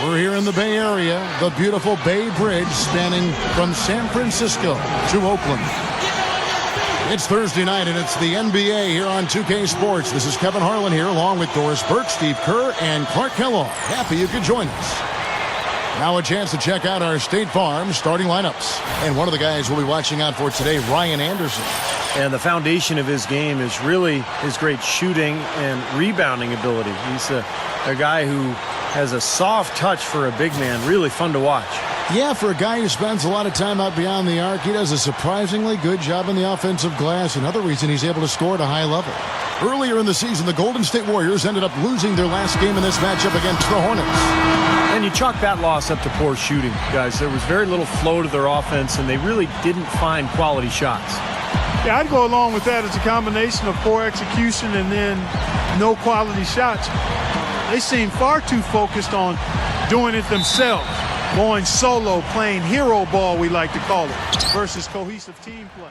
We're here in the Bay Area, the beautiful Bay Bridge spanning from San Francisco to Oakland. It's Thursday night, and it's the NBA here on 2K Sports. This is Kevin Harlan here, along with Doris Burke, Steve Kerr, and Clark Kellogg. Happy you could join us. Now a chance to check out our State Farm starting lineups. And one of the guys we'll be watching out for today, Ryan Anderson. And the foundation of his game is really his great shooting and rebounding ability. He's a guy who has a soft touch for a big man. Really fun to watch. Yeah, for a guy who spends a lot of time out beyond the arc, he does a surprisingly good job in the offensive glass. Another reason he's able to score at a high level. Earlier in the season, the Golden State Warriors ended up losing their last game in this matchup against the Hornets. And you chalk that loss up to poor shooting, guys. There was very little flow to their offense, and they really didn't find quality shots. Yeah, I'd go along with that. It's a combination of poor execution and then no quality shots. They seem far too focused on doing it themselves, going solo, playing hero ball, we like to call it, versus cohesive team play.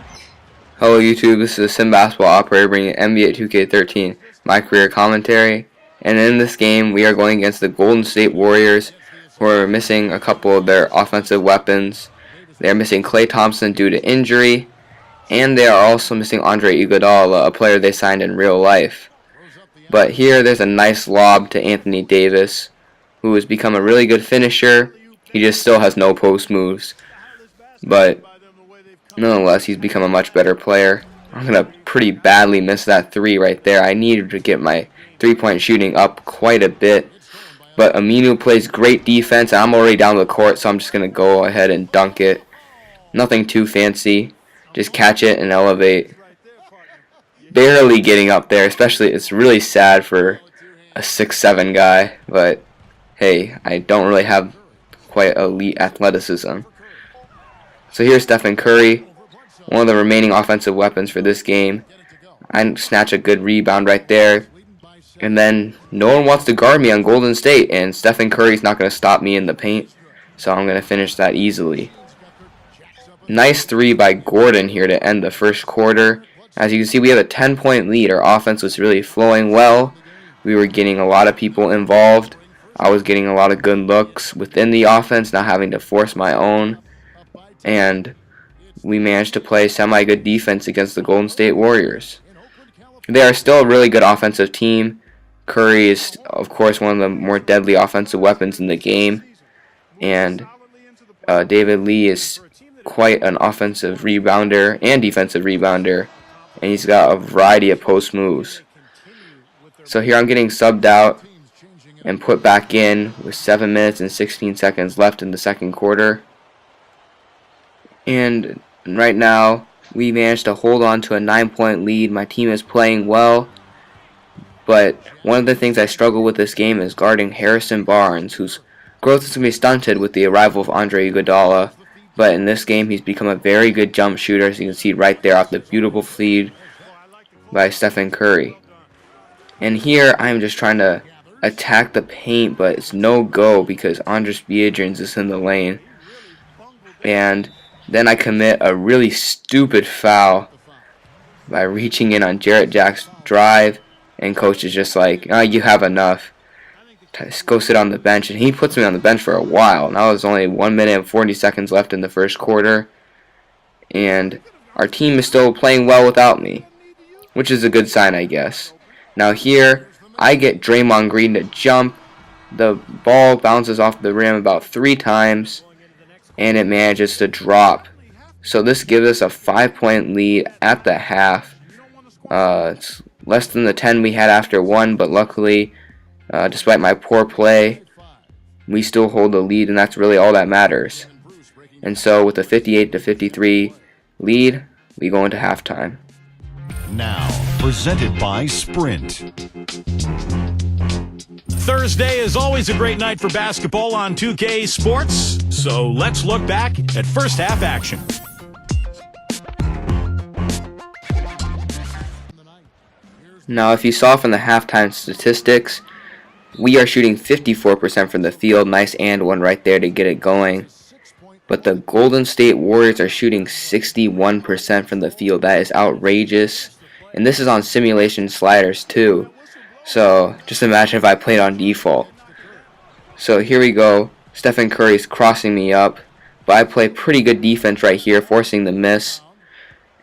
Hello YouTube, this is the Sim Basketball Operator bringing NBA 2K13, my career commentary. And in this game, we are going against the Golden State Warriors, who are missing a couple of their offensive weapons. They are missing Klay Thompson due to injury, and they are also missing Andre Iguodala, a player they signed in real life. But here, there's a nice lob to Anthony Davis, who has become a really good finisher. He just still has no post moves. But nonetheless, he's become a much better player. I'm going to pretty badly miss that three right there. I needed to get my three-point shooting up quite a bit. But Aminu plays great defense, and I'm already down the court, so I'm just going to go ahead and dunk it. Nothing too fancy. Just catch it and elevate. Barely getting up there, especially it's really sad for a 6'7" guy. But hey, I don't really have quite elite athleticism. So here's Stephen Curry, one of the remaining offensive weapons for this game. I snatch a good rebound right there. And then no one wants to guard me on Golden State, and Stephen Curry's not going to stop me in the paint. So I'm going to finish that easily. Nice three by Gordon here to end the first quarter. As you can see, we have a 10-point lead. Our offense was really flowing well. We were getting a lot of people involved. I was getting a lot of good looks within the offense, not having to force my own. And we managed to play semi-good defense against the Golden State Warriors. They are still a really good offensive team. Curry is, of course, one of the more deadly offensive weapons in the game. And David Lee is quite an offensive rebounder and defensive rebounder. And he's got a variety of post moves. So here I'm getting subbed out and put back in with 7 minutes and 16 seconds left in the second quarter. And right now, we managed to hold on to a 9-point lead. My team is playing well. But one of the things I struggle with this game is guarding Harrison Barnes, whose growth is going to be stunted with the arrival of Andre Iguodala. But in this game, he's become a very good jump shooter, as you can see right there off the beautiful feed by Stephen Curry. And here, I'm just trying to attack the paint, but it's no go because Andres Biedrins is in the lane. And then I commit a really stupid foul by reaching in on Jarrett Jack's drive, and coach is just like, oh, you have enough. Just go sit on the bench, and he puts me on the bench for a while. Now there's only 1 minute and 40 seconds left in the first quarter, and our team is still playing well without me, which is a good sign, I guess. Now here, I get Draymond Green to jump. The ball bounces off the rim about 3 times, and it manages to drop. So this gives us a 5-point lead at the half. It's less than the 10 we had after 1, but luckily, despite my poor play, we still hold the lead, and that's really all that matters. And so with a 58-53 lead, we go into halftime. Now, presented by Sprint. Thursday is always a great night for basketball on 2K Sports, so let's look back at first half action. Now, if you saw from the halftime statistics, we are shooting 54% from the field. Nice and one right there to get it going. But the Golden State Warriors are shooting 61% from the field. That is outrageous. And this is on simulation sliders too. So just imagine if I played on default. So here we go. Stephen Curry's crossing me up, but I play pretty good defense right here, forcing the miss.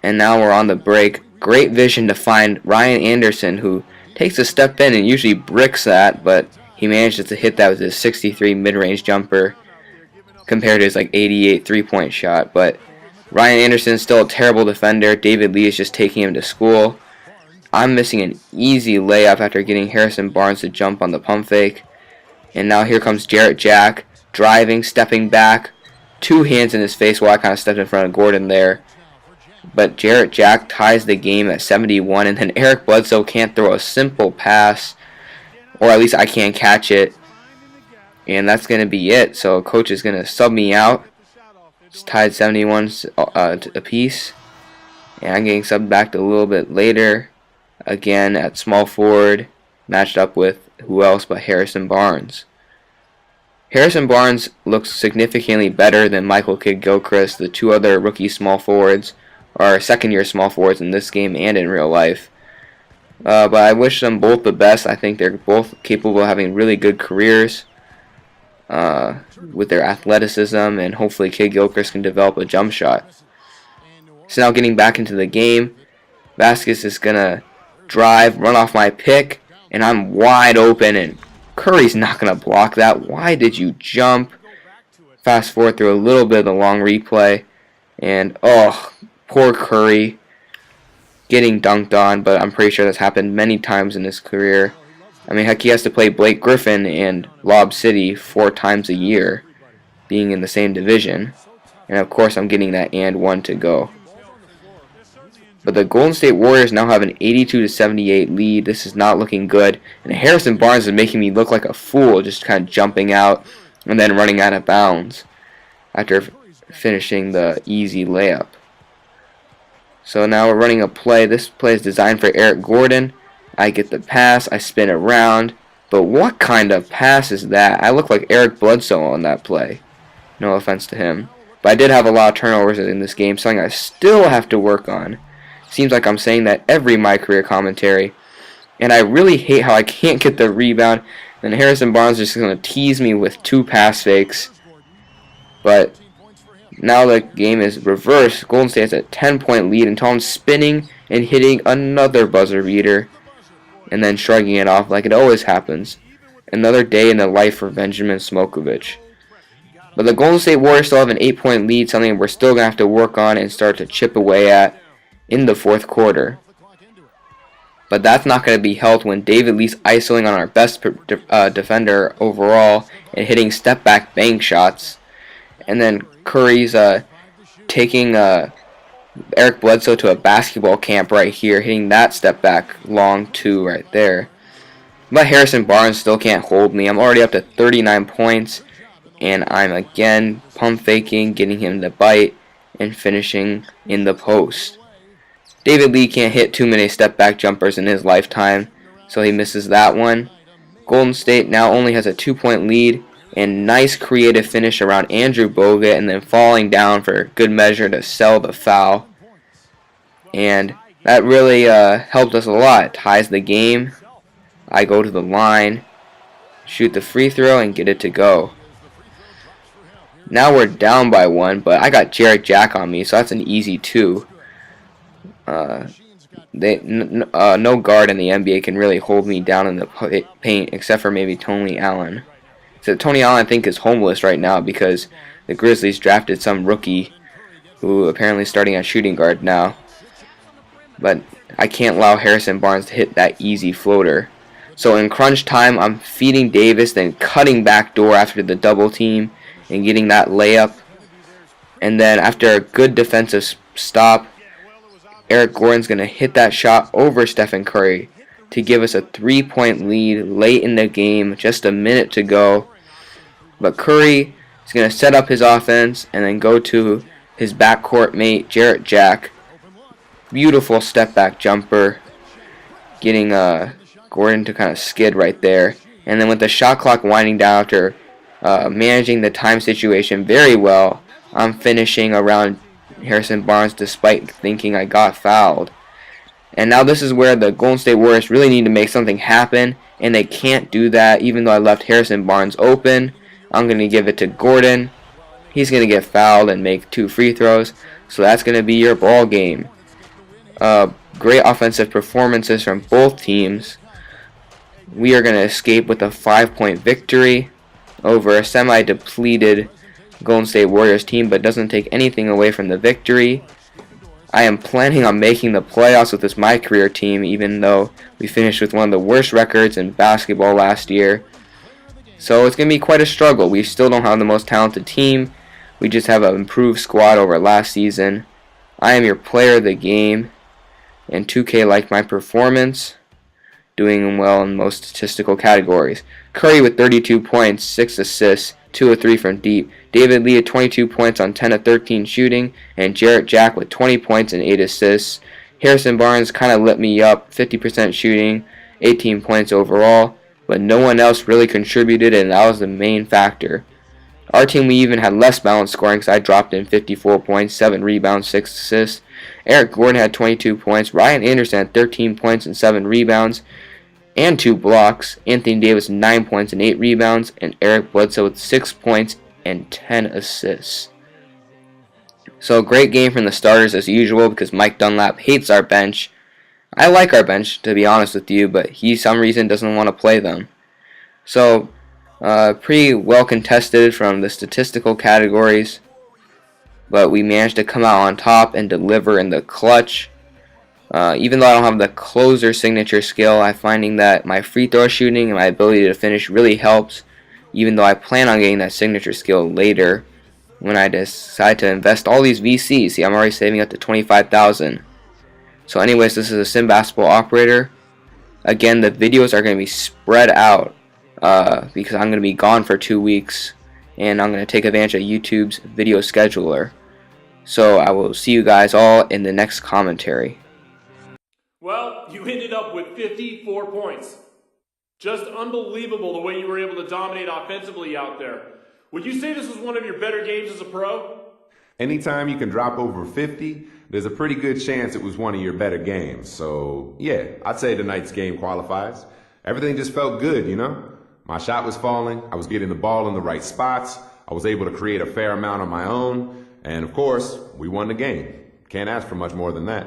And now we're on the break. Great vision to find Ryan Anderson, who takes a step in and usually bricks that, but he manages to hit that with his 63 mid-range jumper compared to his 88 three-point shot. But Ryan Anderson is still a terrible defender. David Lee is just taking him to school. I'm missing an easy layup after getting Harrison Barnes to jump on the pump fake. And now here comes Jarrett Jack, driving, stepping back, 2 hands in his face while I kind of stepped in front of Gordon there. But Jarrett Jack ties the game at 71, and then Eric Bledsoe can't throw a simple pass, or at least I can't catch it. And that's going to be it. So coach is going to sub me out. It's tied 71 apiece. And I'm getting subbed back a little bit later, again at small forward, matched up with who else but Harrison Barnes. Harrison Barnes looks significantly better than Michael Kidd-Gilchrist, the 2 other rookie small forwards, or second-year small forwards in this game and in real life. But I wish them both the best. I think they're both capable of having really good careers with their athleticism, and hopefully Kidd-Gilchrist can develop a jump shot. So now getting back into the game, Vasquez is going to drive, run off my pick, and I'm wide open, and Curry's not going to block that. Why did you jump? Fast forward through a little bit of the long replay, and poor Curry getting dunked on, but I'm pretty sure that's happened many times in his career. I mean, heck, he has to play Blake Griffin and Lob City 4 times a year, being in the same division. And of course, I'm getting that and 1 to go. But the Golden State Warriors now have an 82-78 lead. This is not looking good. And Harrison Barnes is making me look like a fool, just kind of jumping out and then running out of bounds after finishing the easy layup. So now we're running a play. This play is designed for Eric Gordon. I get the pass. I spin around. But what kind of pass is that? I look like Eric Bledsoe on that play. No offense to him. But I did have a lot of turnovers in this game, something I still have to work on. Seems like I'm saying that every My Career commentary. And I really hate how I can't get the rebound. And Harrison Barnes is just going to tease me with 2 pass fakes. But now the game is reversed. Golden State has a 10-point lead until I'm spinning and hitting another buzzer beater. And then shrugging it off like it always happens. Another day in the life for Benjamin Smokovich. But the Golden State Warriors still have an 8-point lead, something we're still going to have to work on and start to chip away at in the 4th quarter. But that's not going to be helped when David Lee's isolating on our best defender overall and hitting step-back bank shots. And then Curry's taking Eric Bledsoe to a basketball camp right here, hitting that step-back long 2 right there. But Harrison Barnes still can't hold me. I'm already up to 39 points, and I'm again pump faking, getting him to bite, and finishing in the post. David Lee can't hit too many step-back jumpers in his lifetime, so he misses that one. Golden State now only has a 2-point lead, and nice creative finish around Andrew Bogut, and then falling down for good measure to sell the foul. And that really helped us a lot. It ties the game. I go to the line, shoot the free throw, and get it to go. Now we're down by 1, but I got Jarrett Jack on me, so that's an easy 2. No guard in the NBA can really hold me down in the paint, except for maybe Tony Allen. So Tony Allen, I think, is homeless right now because the Grizzlies drafted some rookie who apparently is starting at shooting guard now. But I can't allow Harrison Barnes to hit that easy floater. So in crunch time, I'm feeding Davis, then cutting back door after the double team and getting that layup. And then after a good defensive stop, Eric Gordon's going to hit that shot over Stephen Curry to give us a 3-point lead late in the game, just a minute to go. But Curry is going to set up his offense and then go to his backcourt mate, Jarrett Jack. Beautiful step-back jumper, getting Gordon to kind of skid right there. And then with the shot clock winding down after managing the time situation very well, I'm finishing around Harrison Barnes despite thinking I got fouled. And now this is where the Golden State Warriors really need to make something happen and they can't do that. Even though I left Harrison Barnes open, I'm going to give it to Gordon. He's going to get fouled and make 2 free throws, so that's going to be your ball game. Great offensive performances from both teams. We are going to escape with a 5-point victory over a semi-depleted Golden State Warriors team, but doesn't take anything away from the victory. I am planning on making the playoffs with this My Career team, even though we finished with one of the worst records in basketball last year. So it's going to be quite a struggle. We still don't have the most talented team. We just have an improved squad over last season. I am your player of the game, and 2K liked my performance, doing well in most statistical categories. Curry with 32 points, 6 assists, 2 of 3 from deep. David Lee at 22 points on 10 of 13 shooting, and Jarrett Jack with 20 points and 8 assists. Harrison Barnes kind of lit me up, 50% shooting, 18 points overall, but no one else really contributed, and that was the main factor. Our team, we even had less balanced scoring because I dropped in 54 points, 7 rebounds, 6 assists. Eric Gordon had 22 points. Ryan Anderson had 13 points and 7 rebounds and 2 blocks. Anthony Davis 9 points and 8 rebounds. And Eric Bledsoe with 6 points and 10 assists. So great game from the starters as usual because Mike Dunlap hates our bench. I like our bench, to be honest with you, but he, some reason, doesn't want to play them. So pretty well contested from the statistical categories, but we managed to come out on top and deliver in the clutch. Even though I don't have the closer signature skill, I'm finding that my free throw shooting and my ability to finish really helps, even though I plan on getting that signature skill later when I decide to invest all these VCs. See, I'm already saving up to $25,000. So anyways, this is a Sim Basketball Operator. Again, the videos are going to be spread out because I'm going to be gone for 2 weeks, and I'm going to take advantage of YouTube's video scheduler. So I will see you guys all in the next commentary. Well, you ended up with 54 points. Just unbelievable the way you were able to dominate offensively out there. Would you say this was one of your better games as a pro? Anytime you can drop over 50, there's a pretty good chance it was one of your better games. So, yeah, I'd say tonight's game qualifies. Everything just felt good, you know? My shot was falling, I was getting the ball in the right spots, I was able to create a fair amount on my own, and of course, we won the game. Can't ask for much more than that.